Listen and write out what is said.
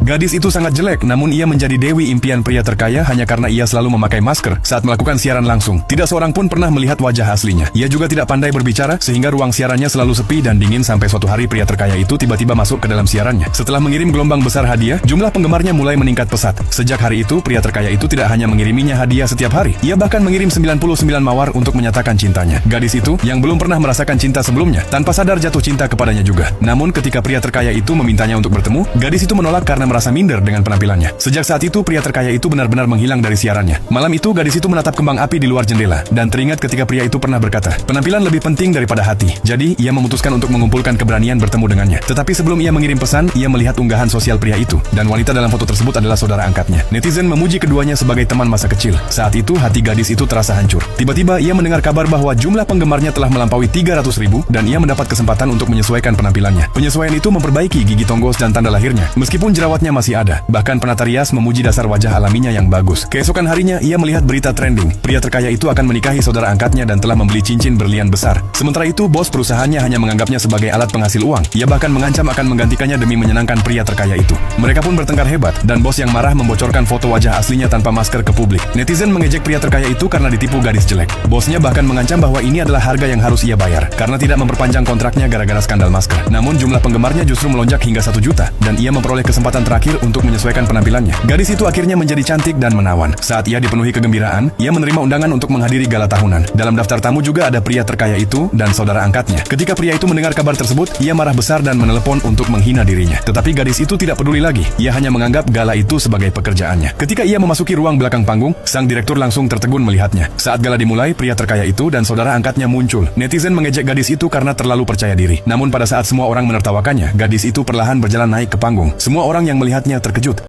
Gadis itu sangat jelek, namun ia menjadi dewi impian pria terkaya hanya karena ia selalu memakai masker saat melakukan siaran langsung. Tidak seorang pun pernah melihat wajah aslinya. Ia juga tidak pandai berbicara, sehingga ruang siarannya selalu sepi dan dingin sampai suatu hari pria terkaya itu tiba-tiba masuk ke dalam siarannya. Setelah mengirim gelombang besar hadiah, jumlah penggemarnya mulai meningkat pesat. Sejak hari itu, pria terkaya itu tidak hanya mengiriminya hadiah setiap hari, ia bahkan mengirim 99 mawar untuk menyatakan cintanya. Gadis itu, yang belum pernah merasakan cinta sebelumnya, tanpa sadar jatuh cinta kepadanya juga. Namun ketika pria terkaya itu memintanya untuk bertemu, gadis itu menolak karena merasa minder dengan penampilannya. Sejak saat itu, pria terkaya itu benar-benar menghilang dari siarannya. Malam itu, gadis itu menatap kembang api di luar jendela, dan teringat ketika pria itu pernah berkata, penampilan lebih penting daripada hati. Jadi, ia memutuskan untuk mengumpulkan keberanian bertemu dengannya. Tetapi sebelum ia mengirim pesan, ia melihat unggahan sosial pria itu, dan wanita dalam foto tersebut adalah saudara angkatnya. Netizen memuji keduanya sebagai teman masa kecil. Saat itu, hati gadis itu terasa hancur. Tiba-tiba, ia mendengar kabar bahwa jumlah penggemarnya telah melampaui 300.000, dan ia mendapat kesempatan untuk menyesuaikan penampilannya. Penyesuaian itu memperbaiki gigi tonggos dan tanda lahirnya, meskipun jerawatnya masih ada. Bahkan penata rias memuji dasar wajah alaminya yang bagus. Keesokan harinya, ia melihat berita trending. Pria terkaya itu akan menikahi saudara angkatnya dan telah membeli cincin berlian besar. Sementara itu, bos perusahaannya hanya menganggapnya sebagai alat penghasil uang. Ia bahkan mengancam akan menggantikannya demi menyenangkan pria terkaya itu. Mereka pun bertengkar hebat, dan bos yang marah membocorkan foto wajah aslinya tanpa masker ke publik. Netizen mengejek pria terkaya itu karena ditipu gadis jelek. Bosnya bahkan mengancam bahwa ini adalah harga yang harus ia bayar, karena tidak memperpanjang kontraknya gara-gara skandal masker. Namun jumlah penggemarnya justru melonjak hingga 1 juta, dan ia memperoleh kesempatan terakhir untuk menyesuaikan penampilannya. Gadis itu akhirnya menjadi cantik dan menawan. Saat ia dipenuhi kegembiraan, ia menerima undangan untuk menghadiri gala tahunan. Dalam daftar tamu juga ada pria terkaya itu dan saudara angkatnya. Ketika pria itu mendengar kabar tersebut, ia marah besar dan menelepon untuk menghina dirinya. Tetapi gadis itu tidak peduli lagi. Ia hanya menganggap gala itu sebagai pekerjaannya. Ketika ia memasuki ruang belakang panggung, sang direktur langsung tertegun melihatnya. Saat gala dimulai, pria terkaya itu dan saudara angkatnya muncul. Netizen mengejek gadis itu karena terlalu percaya diri. Namun pada saat semua orang menertawakannya, gadis itu perlahan berjalan naik ke panggung. Semua orang yang melihatnya terkejut.